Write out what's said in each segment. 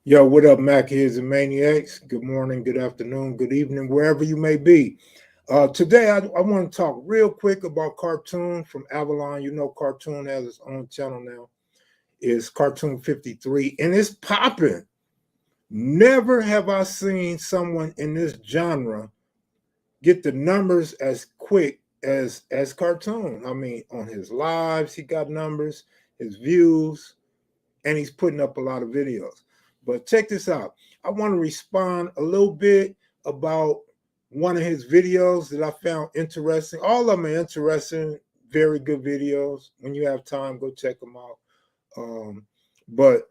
Yo, what up, Mac Heads and Maniacs? Good morning, good afternoon, good evening, wherever you may be. Today, I want to talk real quick about Cartoon from Avalon. You know, Cartoon has its own channel now. It's Cartoon53, and it's popping. Never have I seen someone in this genre get the numbers as quick as Cartoon. I mean, on his lives, he got numbers, his views, and he's putting up a lot of videos. But check this out. I want to respond a little bit about one of his videos that I found interesting. All of them are interesting, very good videos. When you have time, go check them out. But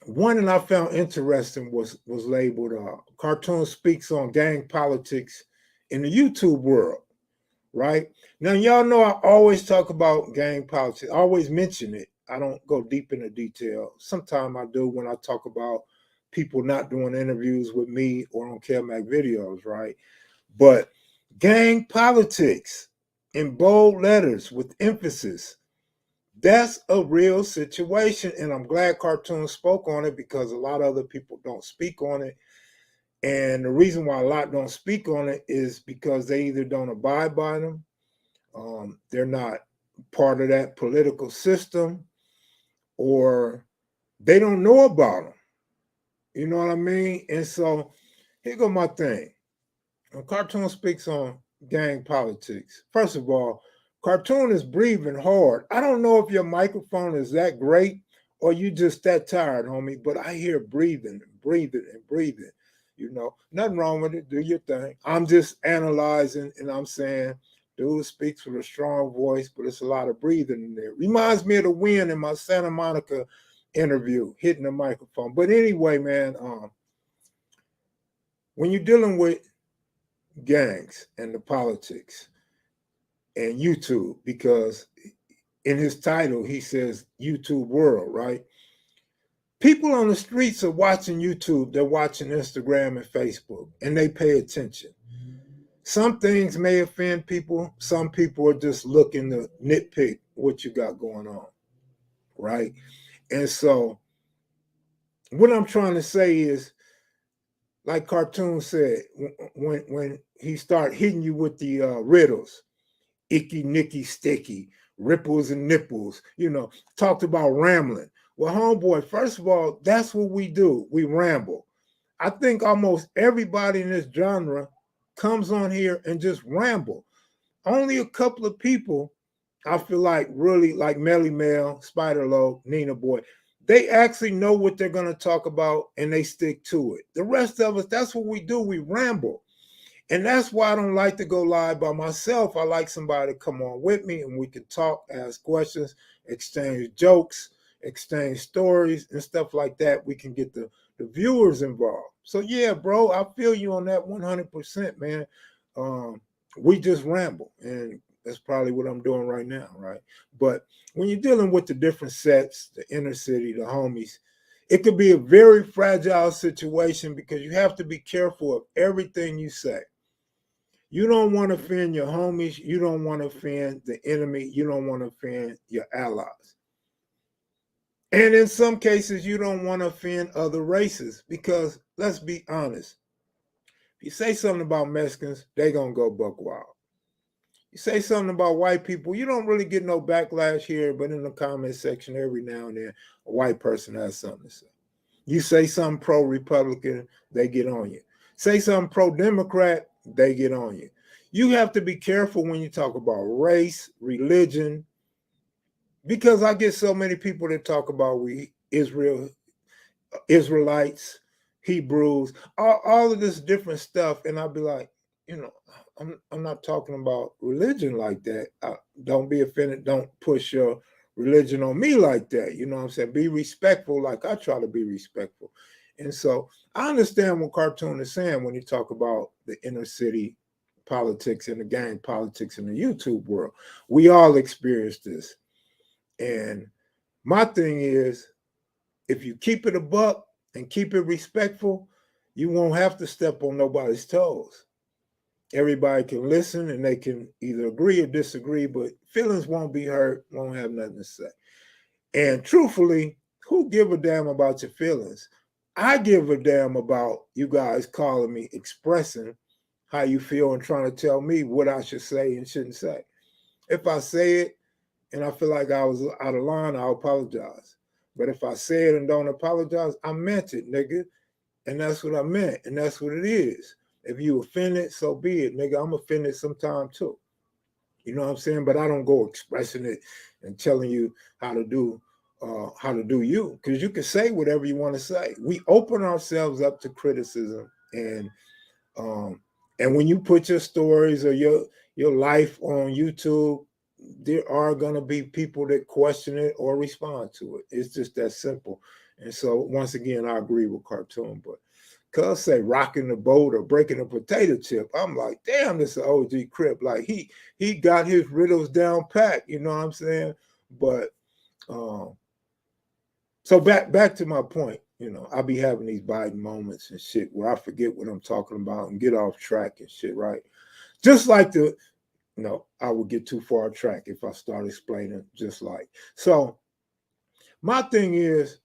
one that I found interesting was labeled Cartoon Speaks on Gang Politics in the YouTube World, right? Now, y'all know I always talk about gang politics. I always mention it. I don't go deep into detail. Sometimes I do when I talk about people not doing interviews with me or on kevmacvideos, right? But gang politics in bold letters with emphasis, that's a real situation. And I'm glad Cartoon spoke on it because a lot of other people don't speak on it. And the reason why a lot don't speak on it is because they either don't abide by them, they're not part of that political system, or they don't know about them. You know what I mean? And so here go my thing. When Cartoon speaks on gang politics, first of all, Cartoon is breathing hard. I don't know if your microphone is that great or you just that tired, homie, but I hear breathing and breathing and breathing. You know, nothing wrong with it. Do your thing. I'm just analyzing and I'm saying, dude speaks with a strong voice, but it's a lot of breathing in there. Reminds me of the wind in my Santa Monica interview, hitting the microphone. But anyway, man, when you're dealing with gangs and the politics and YouTube, because in his title, he says YouTube world, right? People on the streets are watching YouTube, they're watching Instagram and Facebook, and they pay attention. Some things may offend people. Some people are just looking to nitpick what you got going on, right? And so what I'm trying to say is, like Cartoon said, when he start hitting you with the riddles, icky, nicky, sticky, ripples and nipples, talked about rambling. Well, homeboy, first of all, that's what we do. We ramble. I think almost everybody in this genre comes on here and just ramble. Only a couple of people, I feel like, really like Melly Mel, Spider Low, Nina Boy, they actually know what they're going to talk about and they stick to it. The rest of us, that's what we do. We ramble. And that's why I don't like to go live by myself. I like somebody to come on with me and we can talk, ask questions, exchange jokes, exchange stories and stuff like that. We can get the viewers involved. So yeah, bro, I feel you on that 100%, man. We just ramble, and that's probably what I'm doing right now, right? But when you're dealing with the different sets, the inner city, the homies, it could be a very fragile situation because you have to be careful of everything you say. You don't want to offend your homies. You don't want to offend the enemy. You don't want to offend your allies. And in some cases, you don't want to offend other races because, let's be honest, if you say something about Mexicans, they're going to go buck wild. You say something about white people, you don't really get no backlash here, but in the comment section, every now and then, a white person has something to say. You say something pro-Republican, they get on you. Say something pro-Democrat, they get on you. You have to be careful when you talk about race, religion, because I get so many people that talk about Israelites, Hebrews, all of this different stuff, and I'll be like, I'm not talking about religion like that. Don't be offended. Don't push your religion on me like that. You know what I'm saying? Be respectful, like I try to be respectful. And so I understand what Cartoon is saying when you talk about the inner city politics and the gang politics in the YouTube world. We all experience this. And my thing is, if you keep it a buck and keep it respectful, you won't have to step on nobody's toes. Everybody can listen and they can either agree or disagree, but feelings won't be hurt, won't have nothing to say. And truthfully, who give a damn about your feelings? I give a damn about you guys calling me, expressing how you feel and trying to tell me what I should say and shouldn't say. If I say it and I feel like I was out of line, I'll apologize. But if I say it and don't apologize, I meant it, nigga. And that's what I meant. And that's what it is. If you offended, so be it, nigga. I'm offended sometime too. You know what I'm saying? But I don't go expressing it and telling you how to do you, because you can say whatever you want to say. We open ourselves up to criticism, um, and when you put your stories or your life on YouTube, there are gonna be people that question it or respond to it. It's just that simple. And so once again, I agree with Cartoon, but cuz say rocking the boat or breaking a potato chip, I'm like, damn, this is an OG Crip. Like he got his riddles down pat, you know what I'm saying? But so back to my point, you know, I be having these Biden moments and shit where I forget what I'm talking about and get off track and shit, right? Just like I would get too far track if I start explaining just like. So my thing is,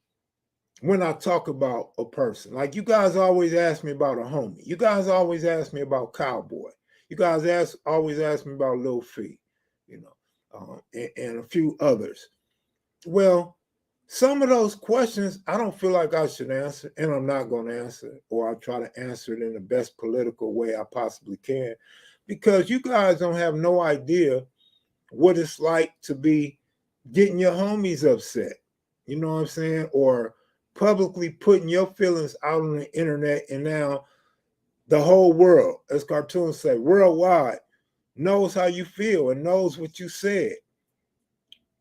when I talk about a person, like you guys always ask me about a homie. You guys always ask me about Cowboy. You guys always ask me about Lil Fee, you know, and a few others. Well, some of those questions I don't feel like I should answer, and I'm not going to answer, or I try to answer it in the best political way I possibly can, because you guys don't have no idea what it's like to be getting your homies upset. You know what I'm saying? Or publicly putting your feelings out on the internet, and now the whole world, as cartoons say, worldwide, knows how you feel and knows what you said.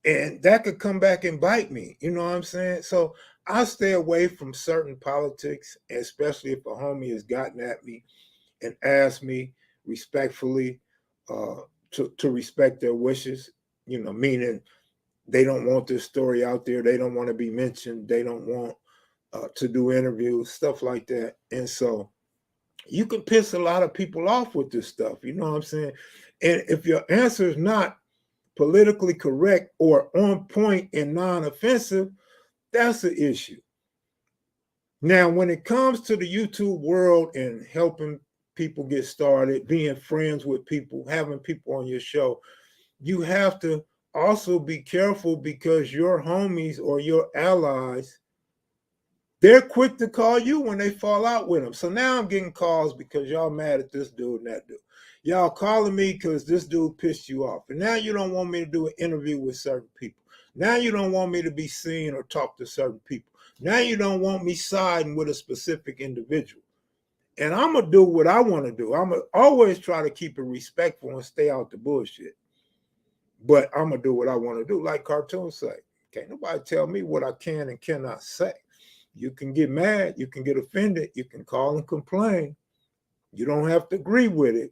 And that could come back and bite me. You know what I'm saying? So I stay away from certain politics, especially if a homie has gotten at me and asked me respectfully uh, to respect their wishes, you know, meaning they don't want this story out there. They don't want to be mentioned. They don't want to do interviews, stuff like that. And so you can piss a lot of people off with this stuff. You know what I'm saying? And if your answer is not politically correct or on point and non-offensive, that's an issue. Now, when it comes to the YouTube world and helping people get started, being friends with people, having people on your show, you have to also be careful, because your homies or your allies, they're quick to call you when they fall out with them. So now I'm getting calls because y'all mad at this dude and that dude. Y'all calling me because this dude pissed you off. And now you don't want me to do an interview with certain people. Now you don't want me to be seen or talk to certain people. Now you don't want me siding with a specific individual. And I'm going to do what I want to do. I'm going to always try to keep it respectful and stay out the bullshit. But I'm going to do what I want to do. Like cartoons say, can't nobody tell me what I can and cannot say. You can get mad, you can get offended, you can call and complain. You don't have to agree with it.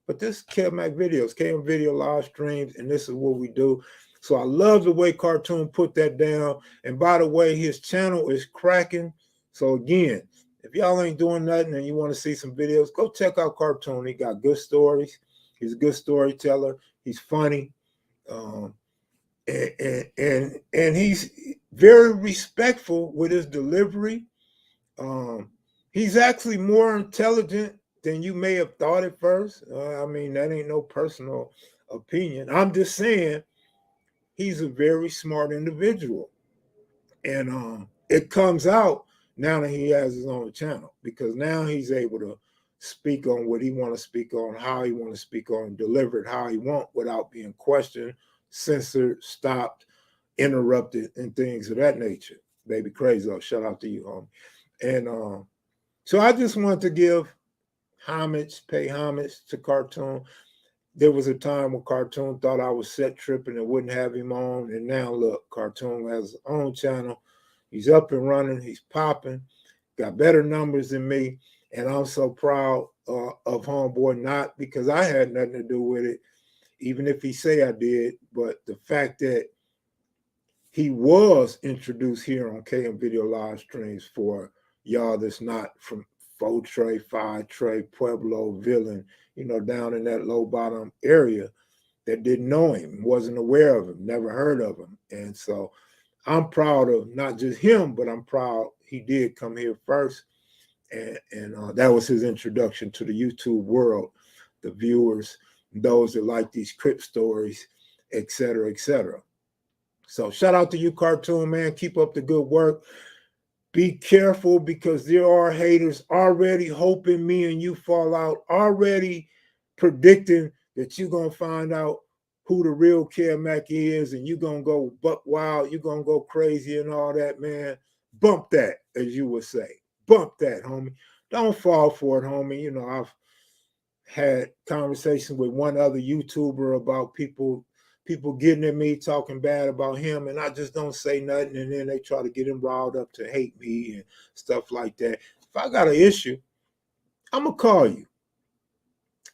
But this is kevmacvideos, KM Video live streams, and this is what we do. So I love the way Cartoon put that down. And by the way, his channel is cracking. So again, if y'all ain't doing nothing and you want to see some videos, go check out Cartoon. He got good stories. He's a good storyteller. He's funny. And he's very respectful with his delivery. He's actually more intelligent than you may have thought at first. I mean, that ain't no personal opinion. I'm just saying he's a very smart individual. And it comes out now that he has his own channel, because now he's able to speak on what he want to speak on, how he want to speak on, deliver it how he want without being questioned, censored, stopped, interrupted, and things of that nature. Baby Crazy, shout out to you, homie. And so I just wanted to give homage, pay homage to Cartoon. There was a time when Cartoon thought I was set tripping and wouldn't have him on. And now look, Cartoon has his own channel. He's up and running. He's popping. Got better numbers than me. And I'm so proud of Homeboy, not because I had nothing to do with it, even if he say I did, but the fact that he was introduced here on KM Video live streams for y'all that's not from 4 Trey, 5 Trey, Pueblo, Villain, you know, down in that low bottom area that didn't know him, wasn't aware of him, never heard of him. And so I'm proud of not just him, but I'm proud he did come here first. And that was his introduction to the YouTube world, the viewers, those that like these Crip stories, et cetera, et cetera. So shout out to you, Cartoon, man. Keep up the good work. Be careful, because there are haters already hoping me and you fall out, already predicting that you're going to find out who the real Kev Mac is, and you're going to go buck wild, you're going to go crazy and all that, man. Bump that, as you would say. Bump that, homie. Don't fall for it, homie. You know, I've had conversations with one other YouTuber about people getting at me, talking bad about him, and I just don't say nothing, and then they try to get him riled up to hate me and stuff like that. If I got an issue, I'm gonna call you.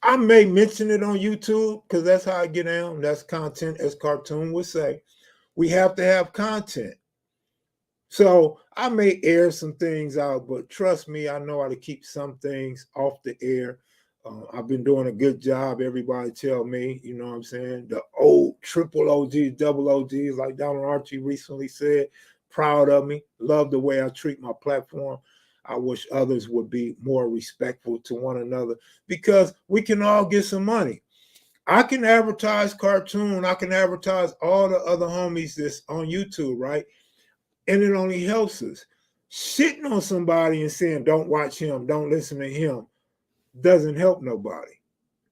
I may mention it on YouTube, because that's how I get down. That's content, as Cartoon would say. We have to have content. So I may air some things out, but trust me, I know how to keep some things off the air. I've been doing a good job. Everybody tell me, you know what I'm saying? The old triple OGs, double OGs, like Donald Archie recently said, proud of me. Love the way I treat my platform. I wish others would be more respectful to one another, because we can all get some money. I can advertise Cartoon. I can advertise all the other homies that's on YouTube, right? And it only helps us. Shitting on somebody and saying, don't watch him, don't listen to him, doesn't help nobody.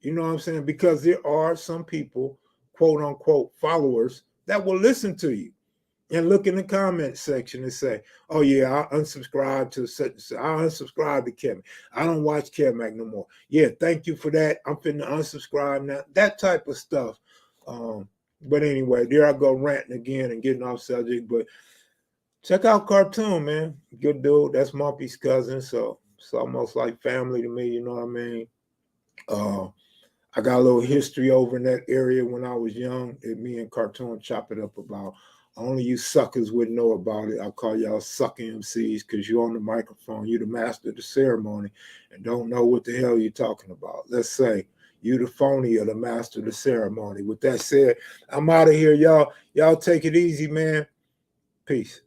You know what I'm saying? Because there are some people, quote unquote, followers that will listen to you and look in the comment section and say, oh yeah, I unsubscribe to such and such. I unsubscribe to Kevin. I don't watch Kev Mac no more. Yeah, thank you for that. I'm finna unsubscribe now. That type of stuff. But anyway, there I go ranting again and getting off subject. But check out Cartoon, man. Good dude. That's Mumpy's cousin, so it's almost like family to me, you know what I mean? I got a little history over in that area when I was young. Me and Cartoon chop it up about. Only you suckers would know about it. I call y'all sucking MCs, because you're on the microphone. You're the master of the ceremony and don't know what the hell you're talking about. Let's say you the phony or the master of the ceremony. With that said, I'm out of here, y'all. Y'all take it easy, man. Peace.